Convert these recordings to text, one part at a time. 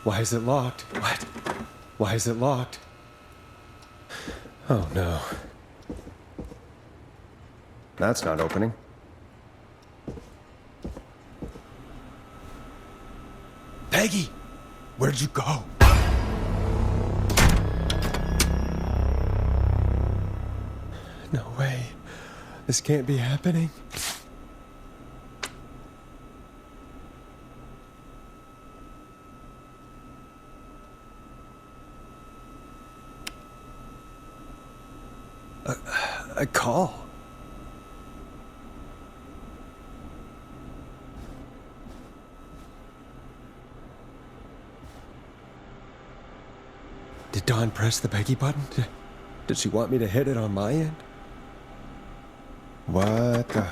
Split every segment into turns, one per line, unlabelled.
Why is it locked? What? Why is it locked? Oh no. That's not opening. Peggy! Where'd you go? No way. This can't be happening. A call. Did Dawn press the Peggy button? Did she want me to hit it on my end? What the...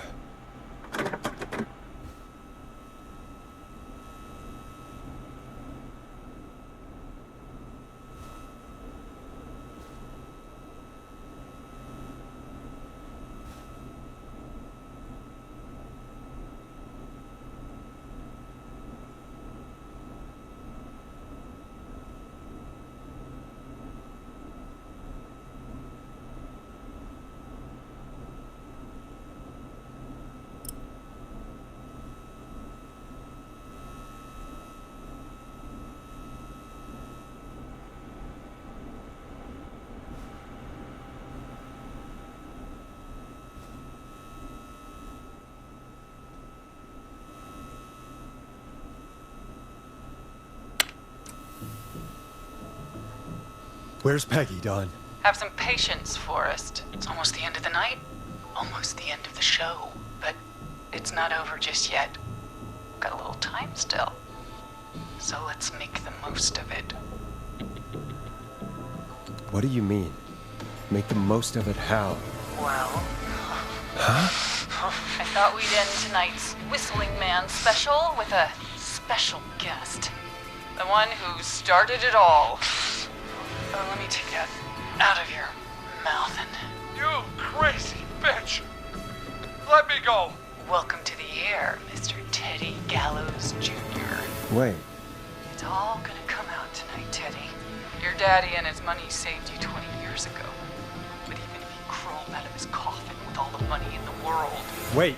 Where's Peggy, Dawn?
Have some patience, Forrest. It's almost the end of the night. Almost the end of the show. But it's not over just yet. Got a little time still. So let's make the most of it.
What do you mean? Make the most of it how?
Well...
Huh?
I thought we'd end tonight's Whistling Man special with a special guest. The one who started it all. Oh, let me take that out of your mouth and...
You crazy bitch! Let me go!
Welcome to the air, Mr. Teddy Gallows Jr.
Wait.
It's all gonna come out tonight, Teddy. Your daddy and his money saved you 20 years ago. But even if he crawled out of his coffin with all the money in the world...
Wait,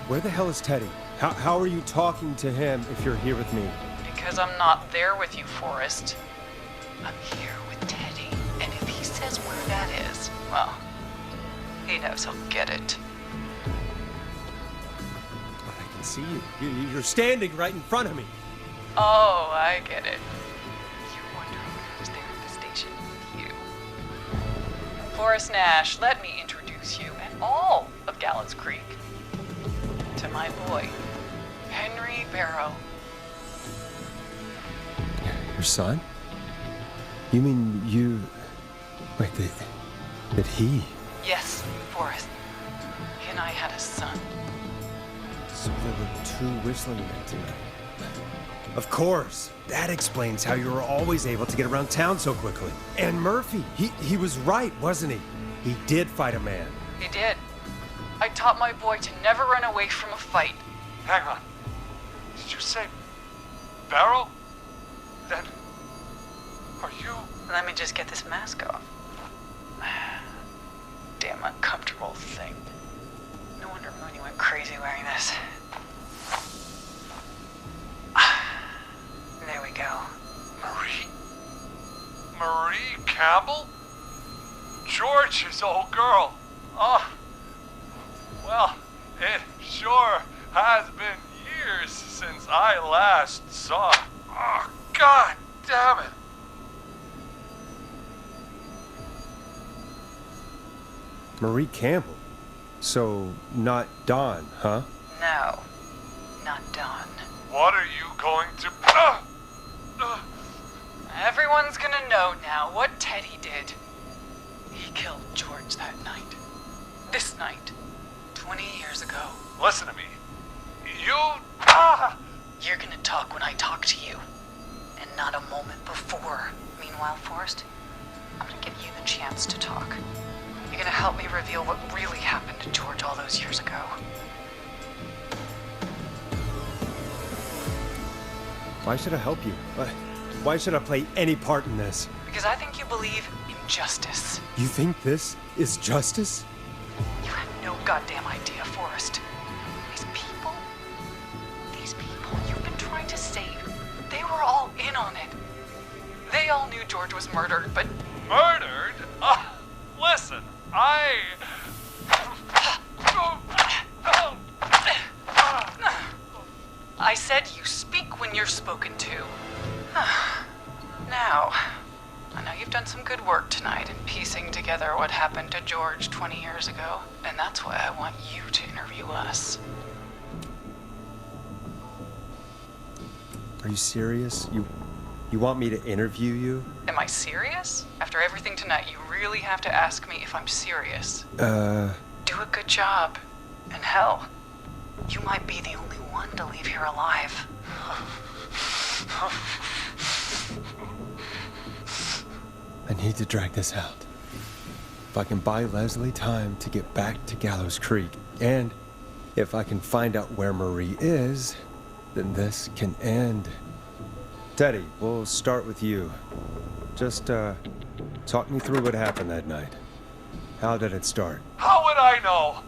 where the hell is Teddy? How are you talking to him if you're here with me?
Because I'm not there with you, Forrest. I'm here with Teddy, and if he says where that is, well, he knows he'll get it.
I can see you. You're standing right in front of me.
Oh, I get it. You're wondering who's there at the station with you. Forrest Nash, let me introduce you and all of Gallows Creek to my boy, Henry Barrow.
Your son? You mean you... Wait, that he...
Yes, Forrest. He and I had a son.
So there were two whistling men tonight. Of course. That explains how you were always able to get around town so quickly. And Murphy, he was right, wasn't he? He did fight a man.
He did. I taught my boy to never run away from a fight.
Hang on. Did you say Barrow? Then... Are you...
Let me just get this mask off. Damn uncomfortable thing. No wonder Mooney went crazy wearing this. There we go.
Marie Campbell? George's old girl. Oh. Well, it sure has been years since I last saw. Oh, God damn it.
Marie Campbell? So, not Dawn, huh?
No, not Dawn.
What are you going to...
Everyone's gonna know now what Teddy did. He killed George that night. This night. 20 years ago.
Listen to me. You...
You're gonna talk when I talk to you. And not a moment before. Meanwhile, Forrest, I'm gonna give you the chance to talk. You're gonna help me reveal what really happened to George all those years ago.
Why should I help you? Why should I play any part in this?
Because I think you believe in justice.
You think this is justice?
You have no goddamn idea, Forrest. These people you've been trying to save, they were all in on it. They all knew George was murdered, but...
Murdered? Listen,
I said you speak when you're spoken to. Now, I know you've done some good work tonight in piecing together what happened to George 20 years ago, and that's why I want you to interview us.
Are you serious? You want me to interview you?
Am I serious? After everything tonight, you really have to ask me if I'm serious. Do a good job. And hell, you might be the only one to leave here alive.
I need to drag this out. If I can buy Leslie time to get back to Gallows Creek, and if I can find out where Marie is, then this can end. Teddy, we'll start with you. Just, talk me through what happened that night. How did it start?
how would I know?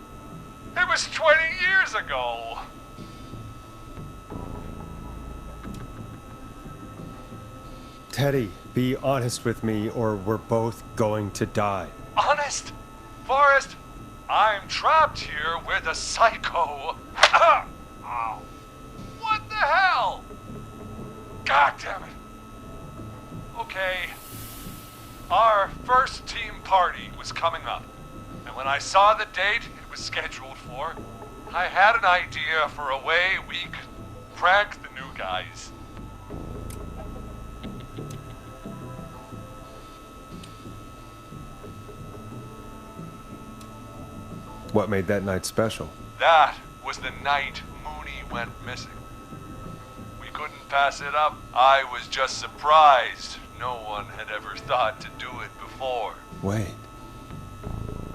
It was 20 years ago.
Teddy, be honest with me or we're both going to die.
Honest? Forrest, I'm trapped here with a psycho. Ow. What the hell? God damn it. Okay. Our first team party was coming up. And when I saw the date it was scheduled for, I had an idea for a way we could prank the new guys.
What made that night special?
That was the night Mooney went missing. We couldn't pass it up. I was just surprised no one had ever thought to do it before.
Wait.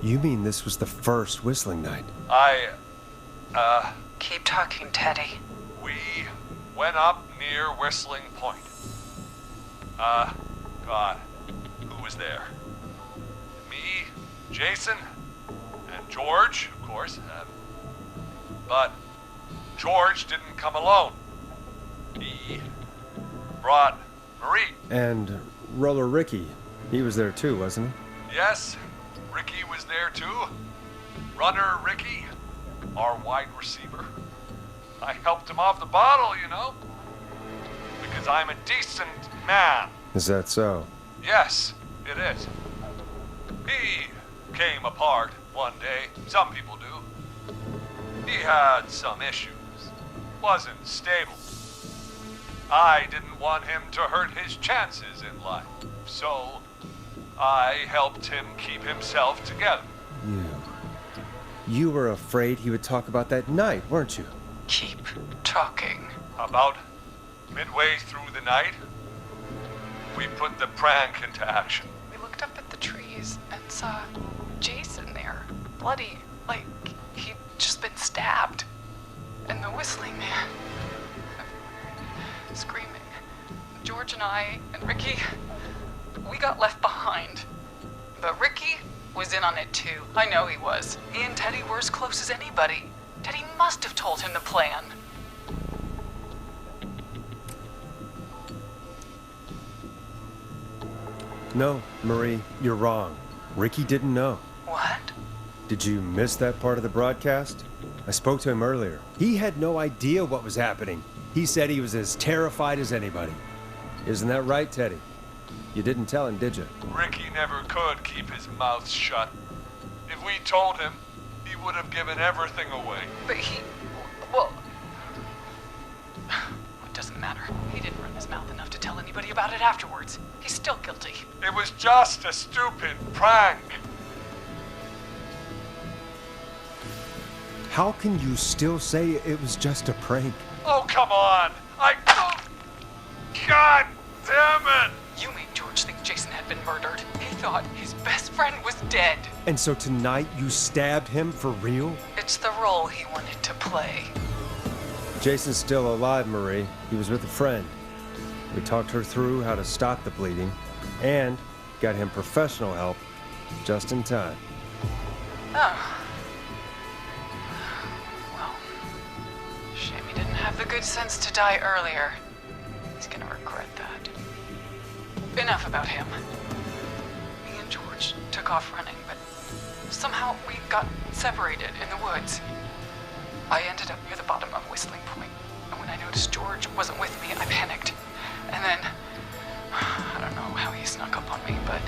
You mean this was the first whistling night?
Keep talking, Teddy.
We went up near Whistling Point. God, who was there? Me, Jason, and George, of course. But George didn't come alone. He brought Marie.
And Roller Ricky, he was there too, wasn't he?
Yes, Ricky was there too. Runner Ricky, our wide receiver. I helped him off the bottle, you know. Because I'm a decent man.
Is that so?
Yes, it is. He came apart one day. Some people do. He had some issues. Wasn't stable. I didn't want him to hurt his chances in life. So, I helped him keep himself together.
You were afraid he would talk about that night, weren't you?
Keep talking.
About midway through the night, we put the prank into action.
We looked up at the trees and saw Jason there, bloody, like he'd just been stabbed. And the whistling man, screaming. George and I and Ricky, we got left behind. But Ricky was in on it too. I know he was. He and Teddy were as close as anybody. Teddy must have told him the plan.
No, Marie, you're wrong. Ricky didn't know.
What?
Did you miss that part of the broadcast? I spoke to him earlier. He had no idea what was happening. He said he was as terrified as anybody. Isn't that right, Teddy? You didn't tell him, did you?
Ricky never could keep his mouth shut. If we told him, he would have given everything away.
But well, it doesn't matter. He didn't run his mouth enough to tell anybody about it afterwards. He's still guilty.
It was just a stupid prank.
How can you still say it was just a prank?
Oh, come on. God damn it.
You made George think Jason had been murdered. He thought his best friend was dead.
And so tonight you stabbed him for real?
It's the role he wanted to play.
Jason's still alive, Marie. He was with a friend. We talked her through how to stop the bleeding and got him professional help just in time.
Oh. Well, shame he didn't have the good sense to die earlier. He's gonna regret that. Enough about him. Me and George took off running, but somehow we got separated in the woods. I ended up near the bottom of Whistling Point, and when I noticed George wasn't with me, I panicked. And then, I don't know how he snuck up on me, but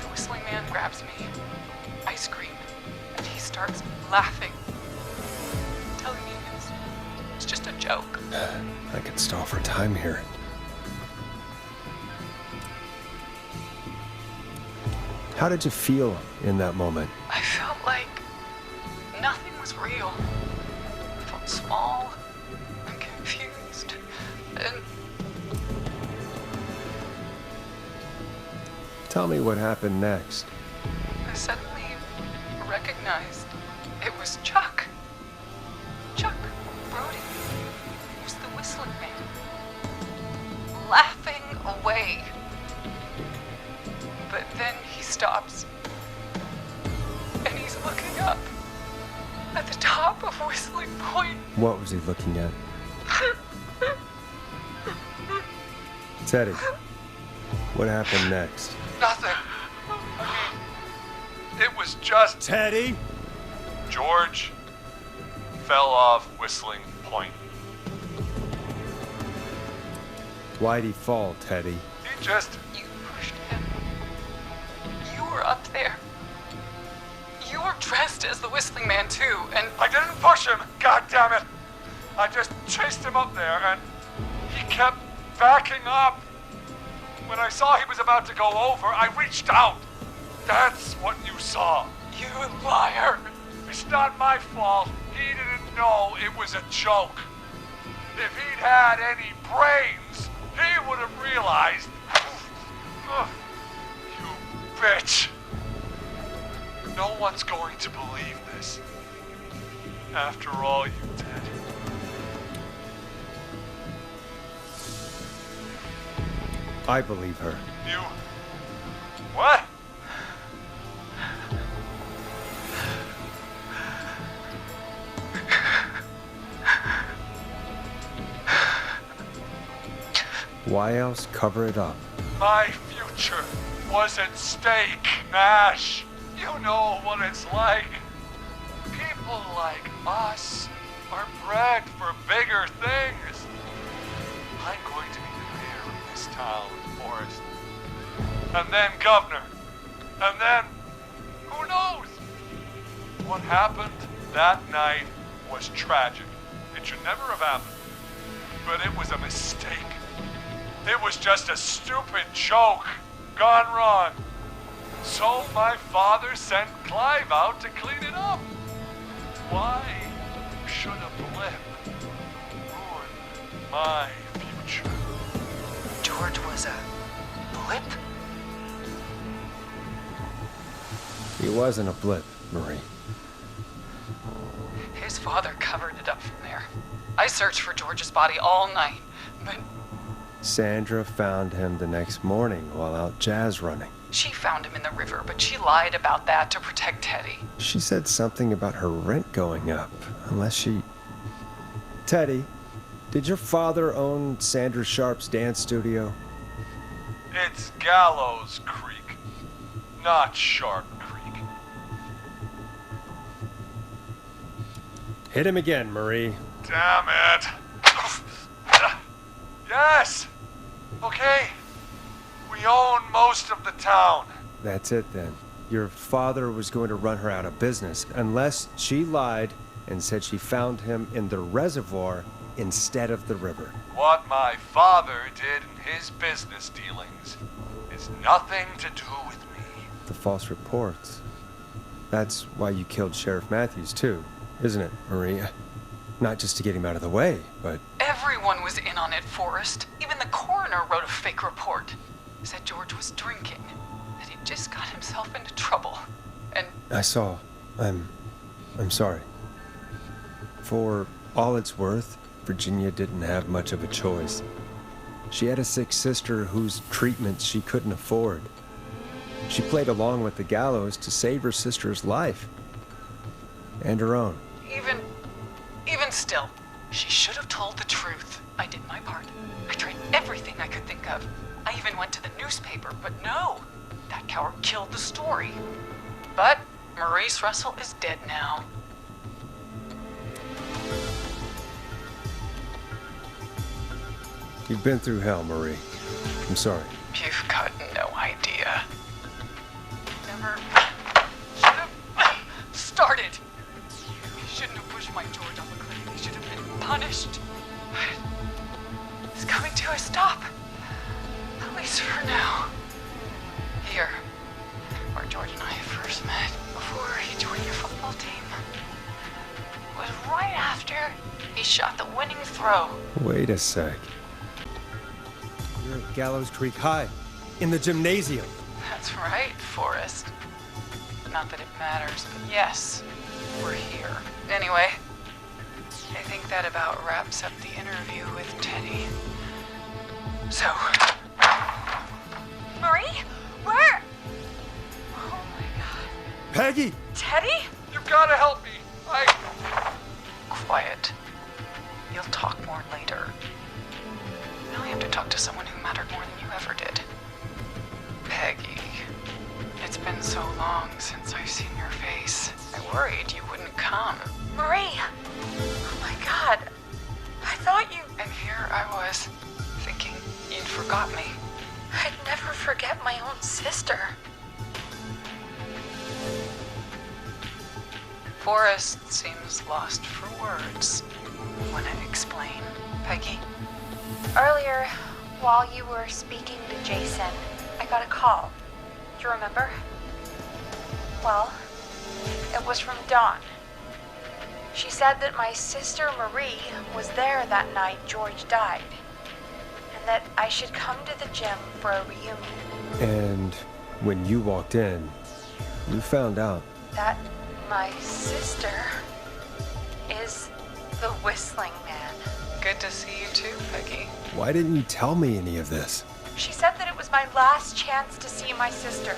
the Whistling Man grabs me. I scream, and he starts laughing, telling me it's just a joke.
I could stall for time here. How did you feel in that moment?
I felt like nothing was real. I felt small and confused, and
Tell me what happened next.
I suddenly recognized it was Chuck. Chuck Brody. He was the Whistling Man. Laughing away. But then he stops. And he's looking up. At the top of Whistling Point.
What was he looking at? Teddy, what happened next?
Nothing. It was just
Teddy?
George fell off Whistling Point.
Why'd he fall, Teddy?
He just...
You pushed him. You were up there. You were dressed as the Whistling Man too, and
I didn't push him, god damn it! I just chased him up there and he kept backing up. When I saw he was about to go over, I reached out. That's what you saw.
you liar!
It's not my fault. He didn't know it was a joke. If he'd had any brains, he would have realized. Ugh, you bitch. No one's going to believe this. After all you did.
I believe her.
You... What?
Why else cover it up?
My future was at stake, Nash. You know what it's like. People like us are bred for bigger things. I'm going to be the mayor of this town, Forrest. And then governor. And then, who knows? What happened that night was tragic. It should never have happened. But it was a mistake. It was just a stupid joke gone wrong. So my father sent Clive out to clean it up. Why should a blip ruin my future?
George was a blip?
He wasn't a blip, Marie.
His father covered it up from there. I searched for George's body all night, but
Sandra found him the next morning while out jazz running.
she found him in the river, but she lied about that to protect Teddy.
She said something about her rent going up, unless she... Teddy, did your father own Sandra Sharp's dance studio?
It's Gallows Creek, not Sharp Creek.
Hit him again, Marie.
Damn it. Yes. Okay. We own most of the town.
That's it then. Your father was going to run her out of business, unless she lied and said she found him in the reservoir instead of the river.
What my father did in his business dealings is nothing to do with me.
The false reports. That's why you killed Sheriff Matthews, too, isn't it, Maria? Not just to get him out of the way, but...
Everyone was in on it, Forrest. Even the coroner wrote a fake report. Said George was drinking, that he just got himself into trouble. And
I saw. I'm sorry. For all it's worth, Virginia didn't have much of a choice. She had a sick sister whose treatment she couldn't afford. She played along with the gallows to save her sister's life. And her own.
Even still, she should have told the truth. I did my part. I tried everything I could think of. I even went to the newspaper, but no. That coward killed the story. But Maurice Russell is dead now.
You've been through hell, Marie. I'm sorry.
You've got no idea. Never should have started. He shouldn't have pushed my George off a cliff. He should have been punished. But it's coming to a stop. At least for now. Here, where George and I first met, before he joined your football team, was right after he shot the winning throw.
Wait a sec. You're at Gallows Creek High, in the gymnasium.
That's right, Forrest. Not that it matters, but yes, we're here. Anyway, I think that about wraps up the interview with Teddy. So, Marie? Where? Oh my god.
Peggy!
Teddy?
You gotta help me.
Quiet. You'll talk more later. Now I have to talk to someone who mattered more than you ever did. Peggy. It's been so long since I've seen your face. I worried you wouldn't come. Marie! Oh my god. I thought you... And here I was, thinking you'd forgot me. I'd never forget my own sister. Forrest seems lost for words. Want to explain, Peggy?
Earlier, while you were speaking to Jason, I got a call. Do you remember? Well, it was from Dawn. She said that my sister Marie was there that night George died, and that I should come to the gym for a reunion.
And when you walked in, you found out.
That my sister is the Whistling Man.
Good to see you too, Peggy.
Why didn't you tell me any of this?
She said that it was my last chance to see my sister.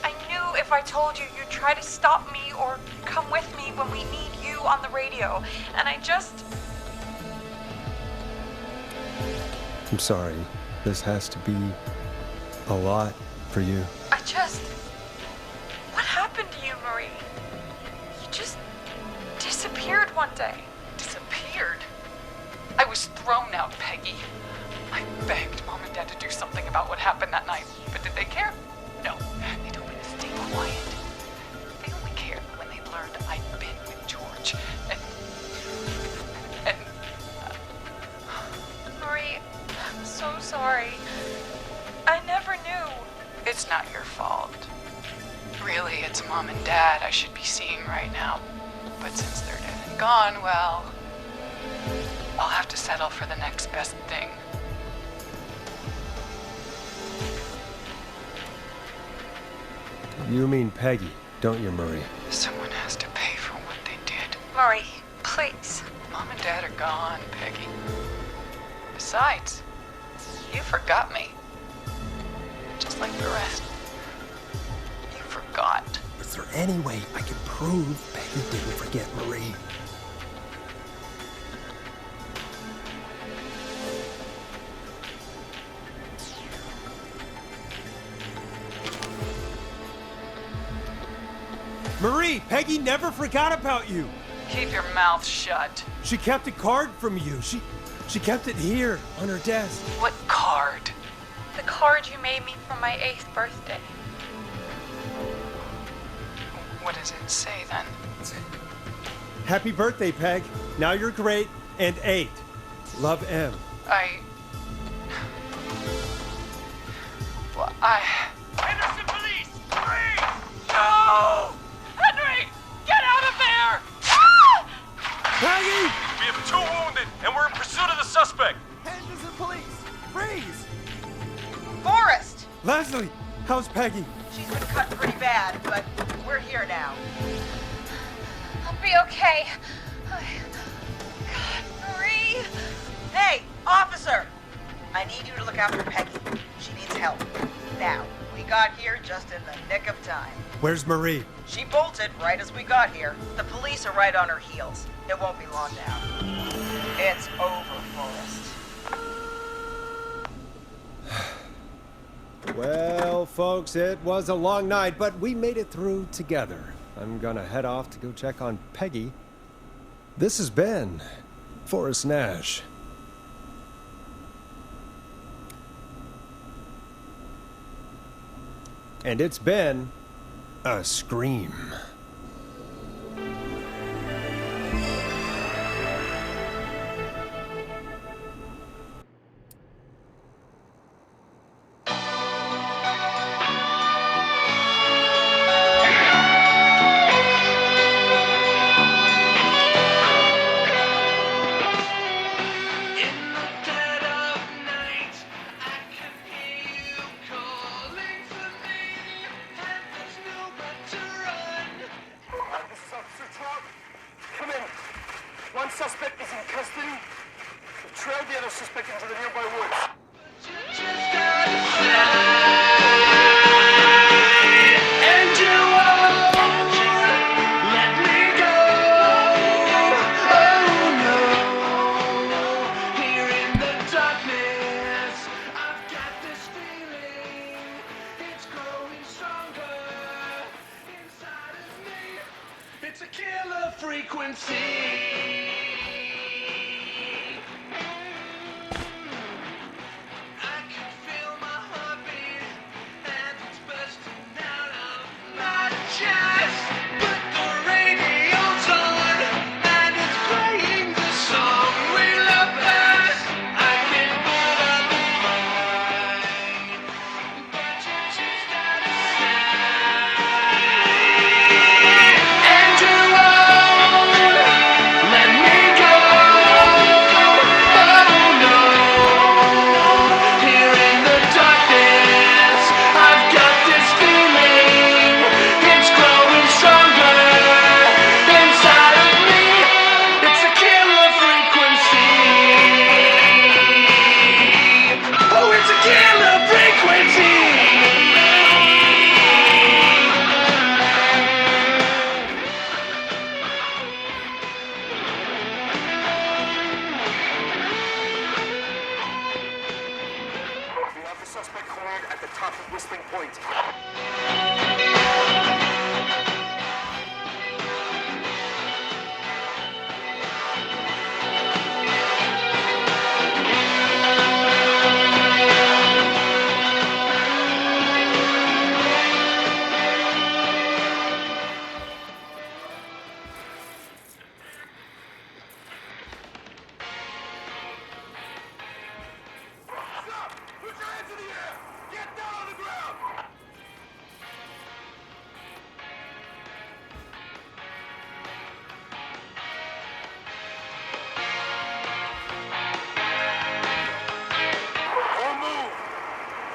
I knew if I told you, you'd try to stop me or come with me when we need you on the radio. And I just...
I'm sorry. This has to be a lot for you.
What happened to you, Marie? You just disappeared one day.
Disappeared? I was thrown out, Peggy. I begged Mom and Dad to do something about what happened that night, but did they care? No. They told me to stay quiet. They only cared when they learned I'd been with George. And
Marie, I'm so sorry. I never knew.
it's not your fault. Really, it's Mom and Dad I should be seeing right now. But since they're dead and gone, well, I'll have to settle for the next best thing.
You mean Peggy, don't you, Marie?
Someone has to pay for what they did.
Marie, please.
Mom and Dad are gone, Peggy. Besides, you forgot me. Just like the rest. You forgot.
Was there any way I could prove Peggy didn't forget Marie? Marie, Peggy never forgot about you.
Keep your mouth shut.
She kept a card from you. She kept it here on her desk.
What card?
The card you made me for my 8th birthday.
What does it say then?
Happy birthday, Peg. Now you're great and 8. Love, M.
Henderson police! Freeze!
No! Henry! Get out of there!
Peggy!
We have 2 wounded, and we're in pursuit of the suspect.
Henderson police! Freeze!
Forrest!
Leslie, how's Peggy?
She's been cut pretty bad, but we're here now.
I'll be okay. God, Marie.
Hey, officer! I need you to look after Peggy. She needs help. Now, we got here just in the nick of time.
Where's Marie?
She bolted right as we got here. The police are right on her heels. It won't be long now. It's over, Forrest.
Well, folks, it was a long night, but we made it through together. I'm gonna head off to go check on Peggy. This has been Forrest Nash. And it's been a scream.
Come in. One suspect is in custody. We've trailed the other suspect into the nearby woods.
It's a killer frequency. I can feel my heartbeat and it's bursting out of my chest. But the radio's on and it's playing the song we love best. I can put up a fight, but you just gotta
We have the suspect cornered at the top of Whistling Point. Stop! Put your hands in the air! Get down on the ground! Don't move!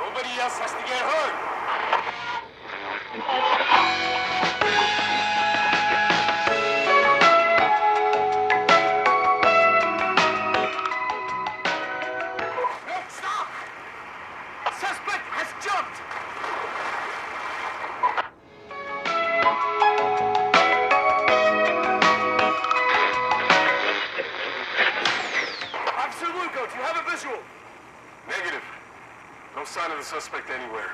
Nobody else has to get hurt! No, stop! Suspect has jumped! Officer Lugo, do you have a visual? Negative. No sign of the suspect anywhere.